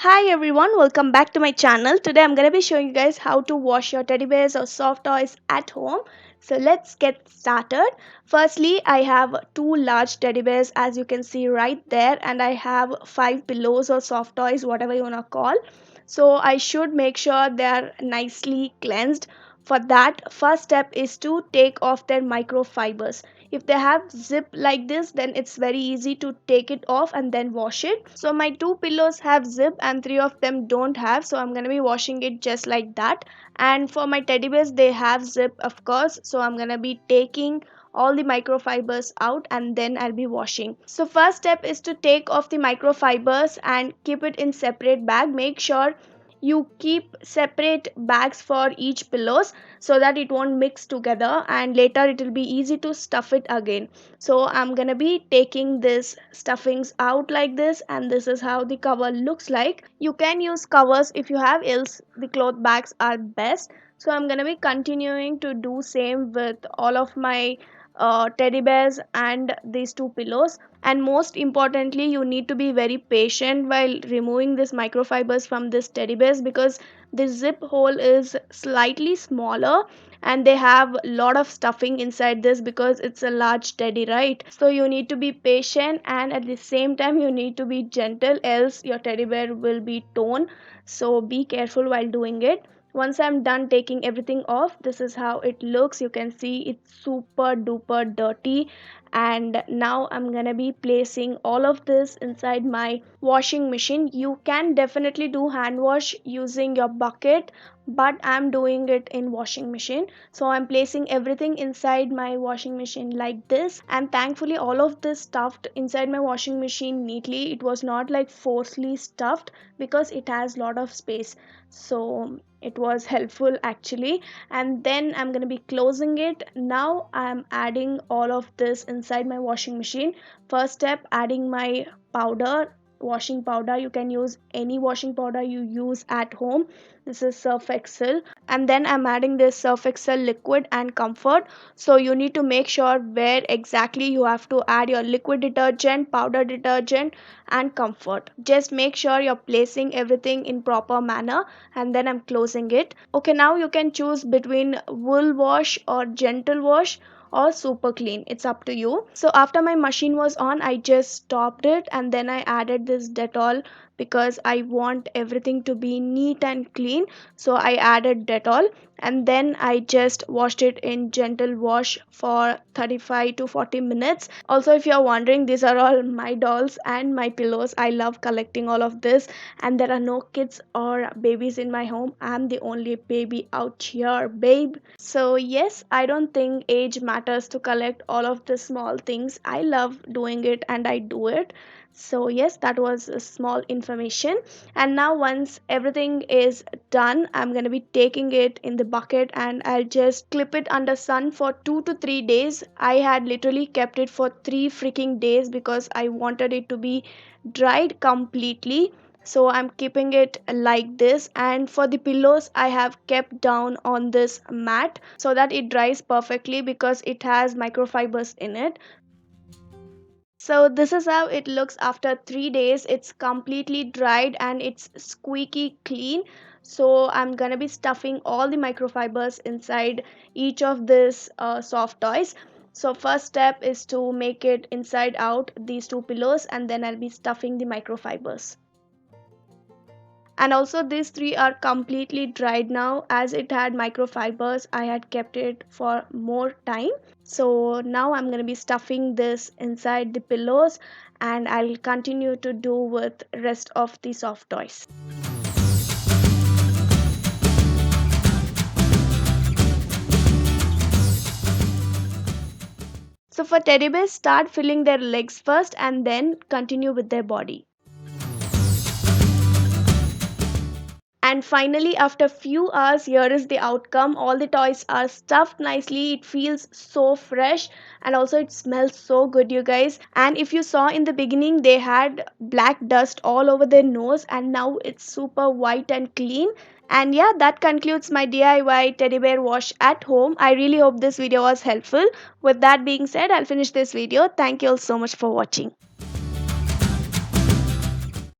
Hi everyone, welcome back to my channel. Today I'm going to be showing you guys how to wash your teddy bears or soft toys at home. So let's get started. Firstly, I have two large teddy bears as you can see right there, and I have five pillows or soft toys, whatever you want to call. So I should make sure they are nicely cleansed. For that, first step is to take off their microfibers. If they have zip like this, then it's very easy to take it off and then wash it. So my two pillows have zip and three of them don't have, so I'm going to be washing it just like that. And for my teddy bears, they have zip, of course, so I'm going to be taking all the microfibers out and then I'll be washing. So first step is to take off the microfibers and keep it in separate bag. Make sure you keep separate bags for each pillows so that it won't mix together and later it will be easy to stuff it again. So I'm gonna be taking this stuffings out like this, and this is how the cover looks like. You can use covers if you have, else the cloth bags are best. So I'm gonna be continuing to do same with all of my teddy bears and these two pillows. And most importantly, you need to be very patient while removing this microfibers from this teddy bears, because the zip hole is slightly smaller and they have a lot of stuffing inside this because it's a large teddy, right? So you need to be patient and at the same time you need to be gentle, else your teddy bear will be torn. So be careful while doing it. Once I'm done taking everything off, this is how it looks. You can see it's super duper dirty. And now I'm gonna be placing all of this inside my washing machine. You can definitely do hand wash using your bucket, but I'm doing it in washing machine. So I'm placing everything inside my washing machine like this, and thankfully all of this stuffed inside my washing machine neatly. It was not like forcefully stuffed because it has lot of space, so it was helpful actually. And then I'm going to be closing it. Now I'm adding all of this inside my washing machine. First step, adding my powder, washing powder. You can use any washing powder you use at home. This is Surf Excel. And then I'm adding this Surf Excel liquid and comfort. So you need to make sure where exactly you have to add your liquid detergent, powder detergent and comfort. Just make sure you're placing everything in proper manner, and then I'm closing it. Okay, now you can choose between wool wash or gentle wash or super clean. It's up to you. So after my machine was on, I just stopped it and then I added this Dettol because I want everything to be neat and clean. So I added Dettol and then I just washed it in gentle wash for 35 to 40 minutes. Also, if you're wondering, these are all my dolls and my pillows. I love collecting all of this, and there are no kids or babies in my home. I'm the only baby out here, babe. So yes, I don't think age matters to collect all of the small things. I love doing it and I do it. So yes, that was a small information. And now once everything is done, I'm going to be taking it in the bucket and I'll just clip it under sun for 2 to 3 days. I had literally kept it for 3 freaking days because I wanted it to be dried completely. So I'm keeping it like this, and for the pillows I have kept down on this mat so that it dries perfectly because it has microfibers in it. So this is how it looks after 3 days. It's completely dried and it's squeaky clean. So I'm gonna be stuffing all the microfibers inside each of these soft toys. So first step is to make it inside out these two pillows, and then I'll be stuffing the microfibers. And also these three are completely dried now. As it had microfibers, I had kept it for more time. So now I'm going to be stuffing this inside the pillows, and I'll continue to do with rest of the soft toys. So for teddy bears, start filling their legs first and then continue with their body. And finally, after few hours, here is the outcome. All the toys are stuffed nicely. It feels so fresh and also it smells so good, you guys. And if you saw in the beginning, they had black dust all over their nose, and now it's super white and clean. And yeah, that concludes my DIY teddy bear wash at home. I really hope this video was helpful. With that being said, I'll finish this video. Thank you all so much for watching.